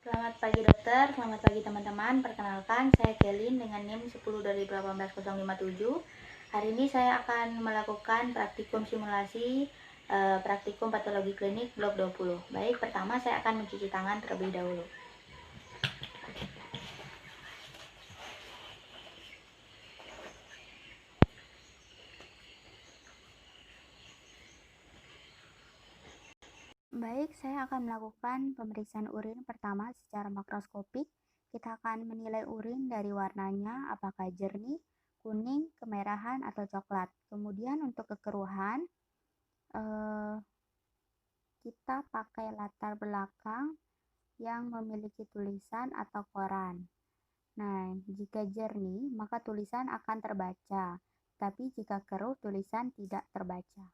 Selamat pagi dokter, selamat pagi teman-teman. Perkenalkan, saya Kelin dengan NIM 10/18057. Hari ini saya akan melakukan praktikum simulasi praktikum patologi klinik blok 20. Baik, pertama saya akan mencuci tangan terlebih dahulu. Baik, saya akan melakukan pemeriksaan urin pertama secara makroskopik. Kita akan menilai urin dari warnanya, apakah jernih, kuning, kemerahan, atau coklat. Kemudian untuk kekeruhan, kita pakai latar belakang yang memiliki tulisan atau koran. Nah, jika jernih, maka tulisan akan terbaca, tapi jika keruh, tulisan tidak terbaca.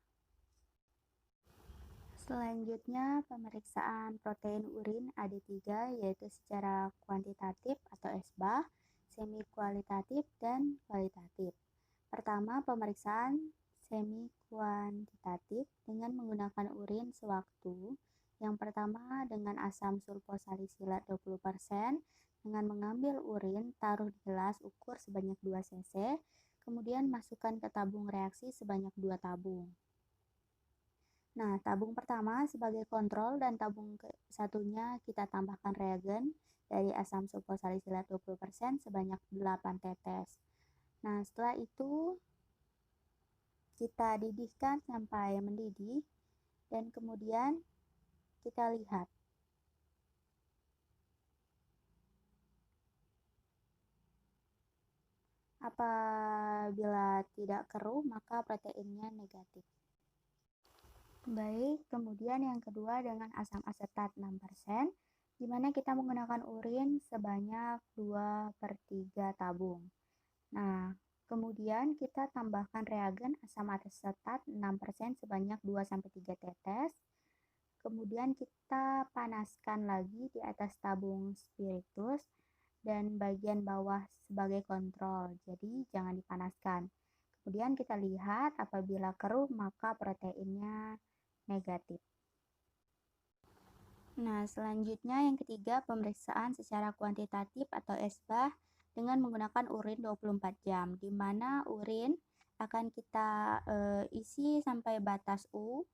Selanjutnya, pemeriksaan protein urin AD3 yaitu secara kuantitatif atau SBAH, semi kualitatif, dan kualitatif. Pertama, pemeriksaan semi kuantitatif dengan menggunakan urin sewaktu. Yang pertama dengan asam sulfosalisilat 20% dengan mengambil urin, taruh di gelas ukur sebanyak 2 cc, kemudian masukkan ke tabung reaksi sebanyak 2 tabung. Nah, tabung pertama sebagai kontrol dan tabung satunya kita tambahkan reagen dari asam sulfosalisilat 20% sebanyak 8 tetes. Nah, setelah itu kita didihkan sampai mendidih dan kemudian kita lihat. Apabila tidak keruh, maka proteinnya negatif. Baik, kemudian yang kedua dengan asam asetat 6%, di mana kita menggunakan urin sebanyak 2/3 tabung. Nah, kemudian kita tambahkan reagen asam asetat 6% sebanyak 2-3 tetes. Kemudian kita panaskan lagi di atas tabung spiritus dan bagian bawah sebagai kontrol. Jadi jangan dipanaskan. Kemudian kita lihat apabila keruh maka proteinnya negatif. Nah, selanjutnya yang ketiga pemeriksaan secara kuantitatif atau SBAH dengan menggunakan urin 24 jam, di mana urin akan kita isi sampai batas U.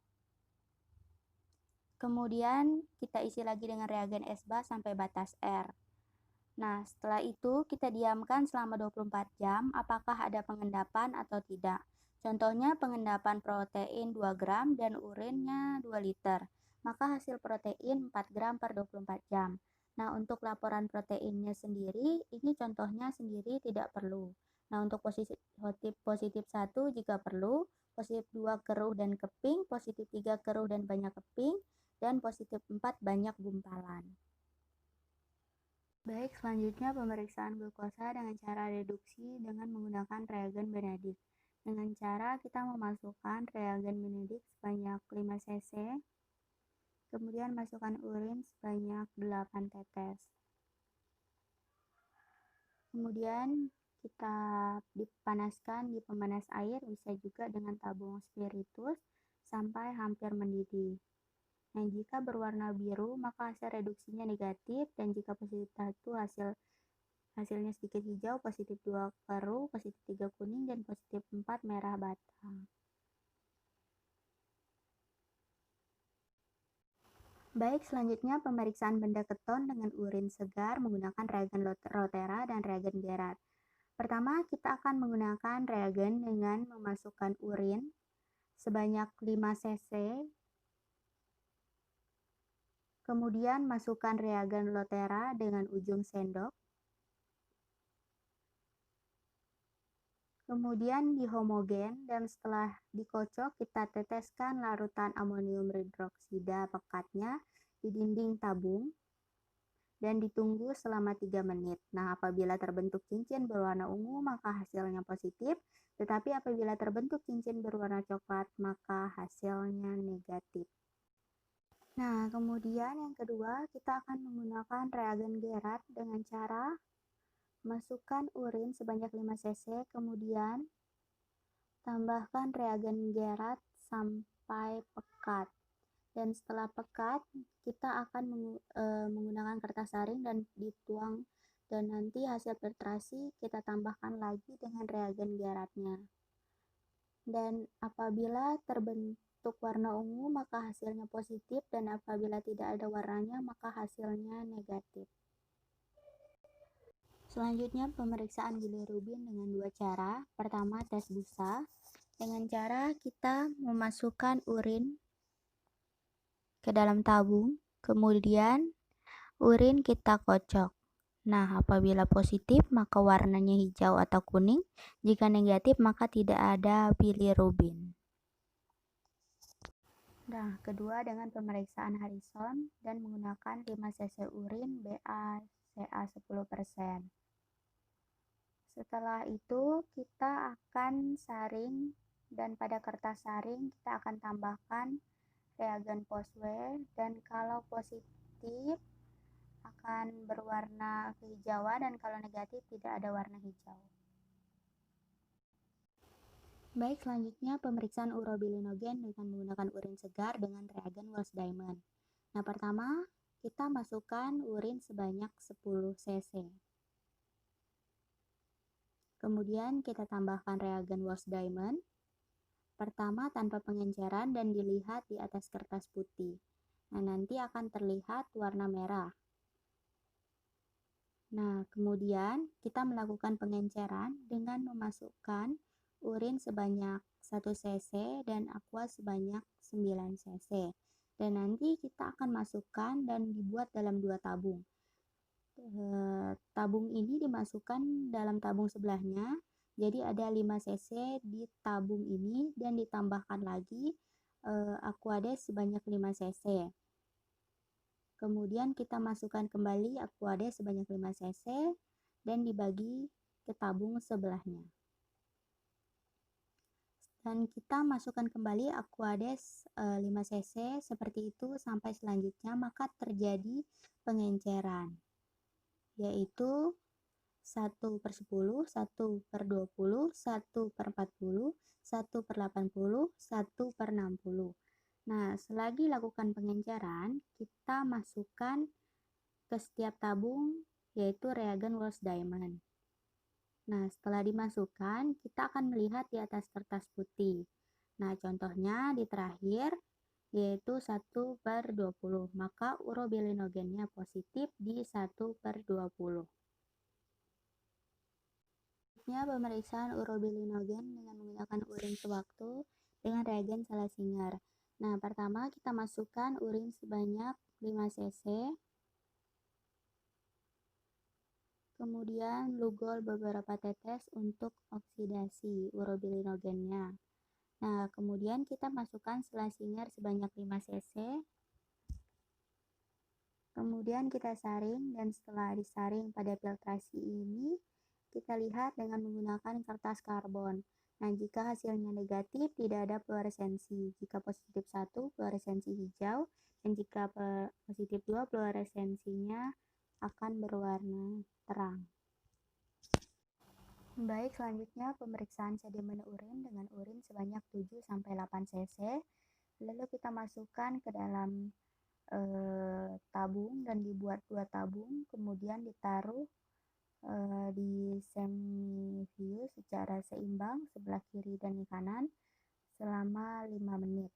Kemudian kita isi lagi dengan reagen SBAH sampai batas R. Nah, setelah itu kita diamkan selama 24 jam apakah ada pengendapan atau tidak. Contohnya pengendapan protein 2 gram dan urinnya 2 liter. Maka hasil protein 4 gram per 24 jam. Nah, untuk laporan proteinnya sendiri, ini contohnya sendiri tidak perlu. Nah, untuk positif 1 jika perlu, positif 2 keruh dan keping, positif 3 keruh dan banyak keping, dan positif 4 banyak gumpalan. Baik, selanjutnya pemeriksaan glukosa dengan cara reduksi dengan menggunakan reagen Benedict. Dengan cara kita memasukkan reagen Benedict sebanyak 5 cc, kemudian masukkan urin sebanyak 8 tetes. Kemudian kita dipanaskan di pemanas air, bisa juga dengan tabung spiritus sampai hampir mendidih. Nah, jika berwarna biru maka hasil reduksinya negatif, dan jika positif 1 hasilnya sedikit hijau, positif 2 keruh, positif 3 kuning, dan positif 4 merah batang. Baik, selanjutnya pemeriksaan benda keton dengan urin segar menggunakan reagen Rotera dan reagen Gerard. Pertama, kita akan menggunakan reagen dengan memasukkan urin sebanyak 5 cc, kemudian masukkan reagen Lotera dengan ujung sendok, kemudian dihomogen, dan setelah dikocok kita teteskan larutan amonium hidroksida pekatnya di dinding tabung dan ditunggu selama 3 menit. Nah, apabila terbentuk cincin berwarna ungu maka hasilnya positif, tetapi apabila terbentuk cincin berwarna coklat maka hasilnya negatif. Nah, kemudian yang kedua kita akan menggunakan reagen Gerard dengan cara masukkan urin sebanyak 5 cc, kemudian tambahkan reagen Gerard sampai pekat. dan setelah pekat kita akan menggunakan kertas saring dan dituang, dan nanti hasil filtrasi kita tambahkan lagi dengan reagen Gerardnya. Dan apabila terbentuk warna ungu maka hasilnya positif, dan apabila tidak ada warnanya maka hasilnya negatif. Selanjutnya pemeriksaan bilirubin dengan dua cara. Pertama, tes busa. Dengan cara kita memasukkan urin ke dalam tabung, kemudian urin kita kocok. Nah, apabila positif maka warnanya hijau atau kuning, jika negatif maka tidak ada bilirubin. Nah, kedua dengan pemeriksaan Harrison dan menggunakan 5 cc urin BaCa 10%. Setelah itu kita akan saring, dan pada kertas saring kita akan tambahkan reagen Foswell, dan kalau positif akan berwarna kehijauan dan kalau negatif tidak ada warna hijau. Baik, selanjutnya pemeriksaan urobilinogen dengan menggunakan urin segar dengan reagen Wells Diamond. Nah, pertama kita masukkan urin sebanyak 10 cc. Kemudian kita tambahkan reagen Wells Diamond. Pertama tanpa pengenceran dan dilihat di atas kertas putih. Nah, nanti akan terlihat warna merah. Nah, kemudian kita melakukan pengenceran dengan memasukkan urin sebanyak 1 cc dan aqua sebanyak 9 cc. Dan nanti kita akan masukkan dan dibuat dalam 2 tabung. Tabung ini dimasukkan dalam tabung sebelahnya, jadi ada 5 cc di tabung ini dan ditambahkan lagi Aquades sebanyak 5 cc. Kemudian kita masukkan kembali Aquades sebanyak 5 cc dan dibagi ke tabung sebelahnya. Dan kita masukkan kembali Aquades 5 cc seperti itu sampai selanjutnya maka terjadi pengenceran, yaitu 1/10, 1/20, 1/40, 1/80, 1/60. Nah, selagi lakukan pengenceran, kita masukkan ke setiap tabung yaitu reagen Wells Diamond. Nah, setelah dimasukkan, kita akan melihat di atas kertas putih. Nah, contohnya di terakhir yaitu 1/20, maka urobilinogennya positif di 1/20. Pemeriksaan urobilinogen dengan menggunakan urin sewaktu dengan reagen Schlesinger. Nah, pertama kita masukkan urin sebanyak 5 cc, kemudian lugol beberapa tetes untuk oksidasi urobilinogennya. Nah, kemudian kita masukkan Schlesinger sebanyak 5 cc, kemudian kita saring, dan setelah disaring pada filtrasi ini kita lihat dengan menggunakan kertas karbon. Nah, jika hasilnya negatif tidak ada fluoresensi, jika positif 1 fluoresensi hijau, dan jika positif 2 fluoresensinya akan berwarna terang. Baik, selanjutnya pemeriksaan sedimen urin dengan urin sebanyak 7-8 cc. Lalu kita masukkan ke dalam tabung dan dibuat 2 tabung, kemudian ditaruh di semiview secara seimbang sebelah kiri dan kanan selama 5 menit.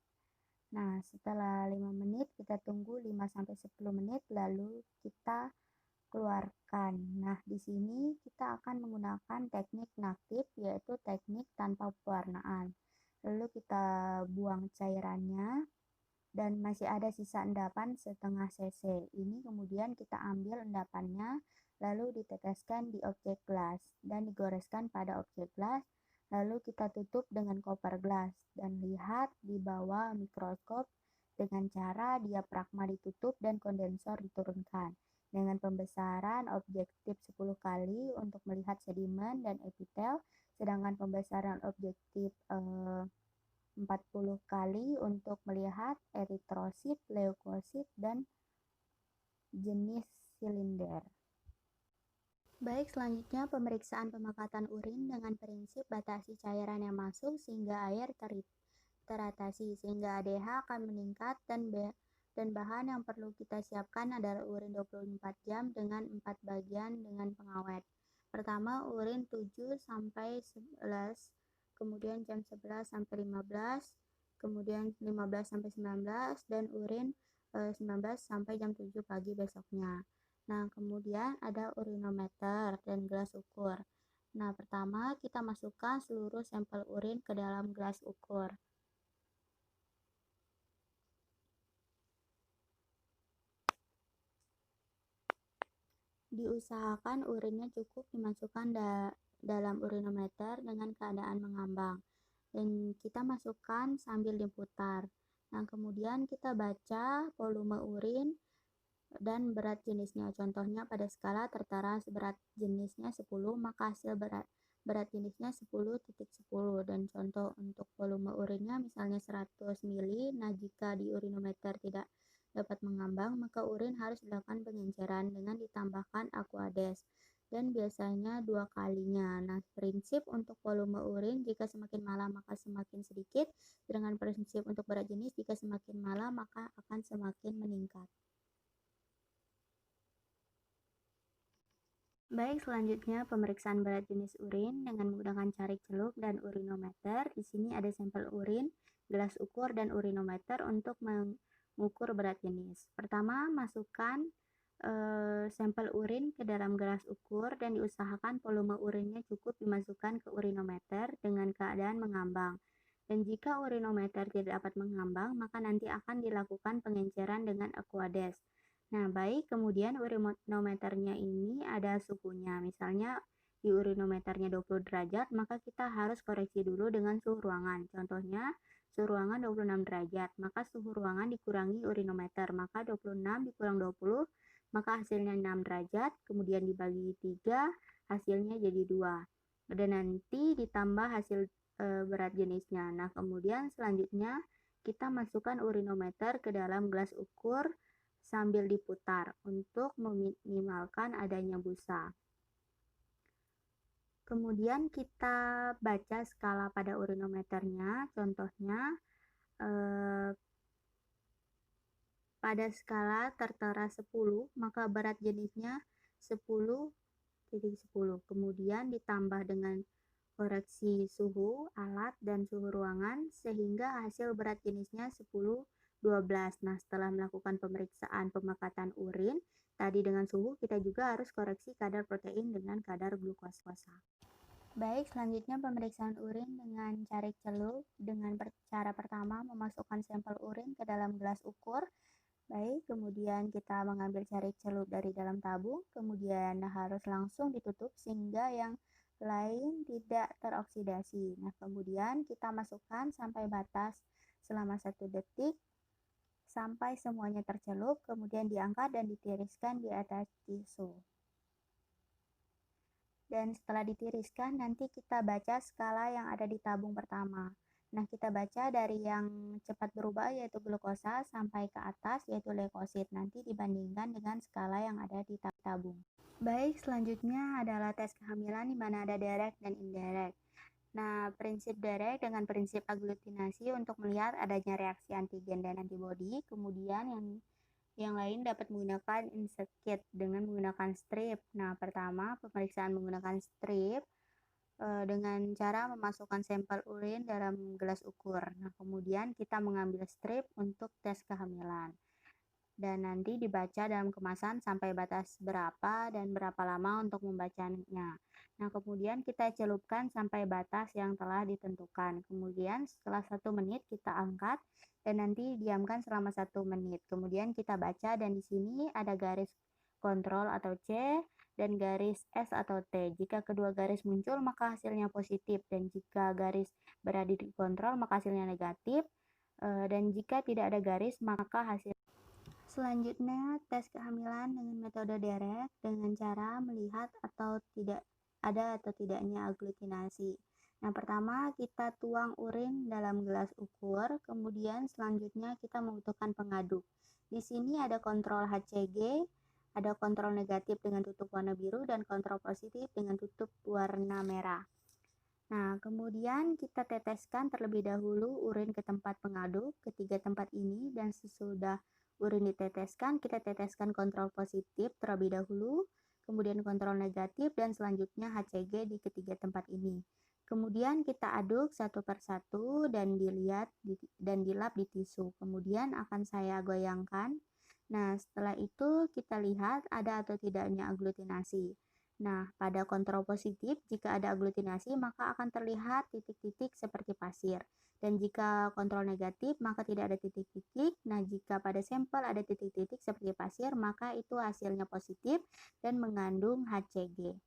Nah, setelah 5 menit kita tunggu 5-10 menit lalu kita keluarkan. Nah, di sini kita akan menggunakan teknik naktif, yaitu teknik tanpa pewarnaan. Lalu kita buang cairannya dan masih ada sisa endapan setengah cc. Ini kemudian kita ambil endapannya lalu diteteskan di objek gelas dan digoreskan pada objek gelas, lalu kita tutup dengan koper gelas dan lihat di bawah mikroskop dengan cara diafragma ditutup dan kondensor diturunkan dengan pembesaran objektif 10 kali untuk melihat sedimen dan epitel, sedangkan pembesaran objektif 40 kali untuk melihat eritrosit, leukosit, dan jenis silinder. Baik, selanjutnya pemeriksaan pemakatan urin dengan prinsip batasi cairan yang masuk sehingga air teratasi, sehingga ADH akan meningkat dan bahan yang perlu kita siapkan adalah urin 24 jam dengan 4 bagian dengan pengawet. Pertama, urin 7 sampai 11, kemudian jam 11 sampai 15, kemudian 15 sampai 19, dan urin 19 sampai jam 7 pagi besoknya. Nah, kemudian ada urinometer dan gelas ukur. Nah, pertama kita masukkan seluruh sampel urin ke dalam gelas ukur. Diusahakan urinnya cukup dimasukkan dalam urinometer dengan keadaan mengambang. Dan kita masukkan sambil diputar. Nah, kemudian kita baca volume urin dan berat jenisnya. Contohnya pada skala tertera berat jenisnya 10, maka hasil berat jenisnya 10.10, dan contoh untuk volume urinnya misalnya 100 ml. Nah, jika di urinometer tidak dapat mengambang, maka urin harus dilakukan pengenceran dengan ditambahkan Aquades, dan biasanya 2 kalinya. Nah, prinsip untuk volume urin, jika semakin malam maka semakin sedikit, dengan prinsip untuk berat jenis, jika semakin malam maka akan semakin meningkat. Baik, selanjutnya pemeriksaan berat jenis urin dengan menggunakan carik celup dan urinometer. Di sini ada sampel urin, gelas ukur, dan urinometer untuk mengukur berat jenis. Pertama, masukkan sampel urin ke dalam gelas ukur dan diusahakan volume urinnya cukup dimasukkan ke urinometer dengan keadaan mengambang. Dan jika urinometer tidak dapat mengambang, maka nanti akan dilakukan pengenceran dengan Aquades. Nah, baik, kemudian urinometernya ini ada suhunya. Misalnya di urinometernya 20 derajat, maka kita harus koreksi dulu dengan suhu ruangan. Contohnya, suhu ruangan 26 derajat, maka suhu ruangan dikurangi urinometer, maka 26 dikurang 20, maka hasilnya 6 derajat, kemudian dibagi 3, hasilnya jadi 2. Dan nanti ditambah hasil berat jenisnya. Nah, kemudian selanjutnya kita masukkan urinometer ke dalam gelas ukur sambil diputar untuk meminimalkan adanya busa. Kemudian kita baca skala pada urinometernya. Contohnya pada skala tertera 10, maka berat jenisnya 10.10. Kemudian ditambah dengan koreksi suhu alat dan suhu ruangan sehingga hasil berat jenisnya 10.12. Nah, setelah melakukan pemeriksaan pemakatan urin tadi dengan suhu, kita juga harus koreksi kadar protein dengan kadar glukosa. Baik, selanjutnya pemeriksaan urin dengan carik celup. Dengan cara pertama memasukkan sampel urin ke dalam gelas ukur. Baik, kemudian kita mengambil carik celup dari dalam tabung, kemudian harus langsung ditutup sehingga yang lain tidak teroksidasi. Nah, kemudian kita masukkan sampai batas selama 1 detik sampai semuanya tercelup, kemudian diangkat dan ditiriskan di atas tisu. Dan setelah ditiriskan, nanti kita baca skala yang ada di tabung pertama. Nah, kita baca dari yang cepat berubah yaitu glukosa sampai ke atas yaitu leukosit. Nanti dibandingkan dengan skala yang ada di tabung. Baik, selanjutnya adalah tes kehamilan di mana ada direct dan indirect. Nah, prinsip direct dengan prinsip aglutinasi untuk melihat adanya reaksi antigen dan antibodi. Kemudian yang lain dapat menggunakan insert kit dengan menggunakan strip. Nah, pertama pemeriksaan menggunakan strip dengan cara memasukkan sampel urin dalam gelas ukur. Nah, kemudian kita mengambil strip untuk tes kehamilan. Dan nanti dibaca dalam kemasan sampai batas berapa dan berapa lama untuk membacanya. Nah, kemudian kita celupkan sampai batas yang telah ditentukan. Kemudian setelah 1 menit kita angkat dan nanti diamkan selama 1 menit. Kemudian kita baca dan di sini ada garis kontrol atau C dan garis S atau T. Jika kedua garis muncul maka hasilnya positif, dan jika garis berada di kontrol maka hasilnya negatif, dan jika tidak ada garis maka hasil. Selanjutnya, tes kehamilan dengan metode direct dengan cara melihat atau tidak ada atau tidaknya aglutinasi. Nah, pertama kita tuang urin dalam gelas ukur, kemudian selanjutnya kita membutuhkan pengaduk. Di sini ada kontrol HCG, ada kontrol negatif dengan tutup warna biru dan kontrol positif dengan tutup warna merah. Nah, kemudian kita teteskan terlebih dahulu urin ke tempat pengaduk, ketiga tempat ini, dan sesudah urin diteteskan, kita teteskan kontrol positif terlebih dahulu, kemudian kontrol negatif, dan selanjutnya HCG di ketiga tempat ini. Kemudian kita aduk satu per satu dan dan dilap di tisu. Kemudian akan saya goyangkan. Nah, setelah itu kita lihat ada atau tidaknya aglutinasi. Nah, pada kontrol positif, jika ada aglutinasi, maka akan terlihat titik-titik seperti pasir. Dan jika kontrol negatif, maka tidak ada titik-titik. Nah, jika pada sampel ada titik-titik seperti pasir, maka itu hasilnya positif dan mengandung HCG.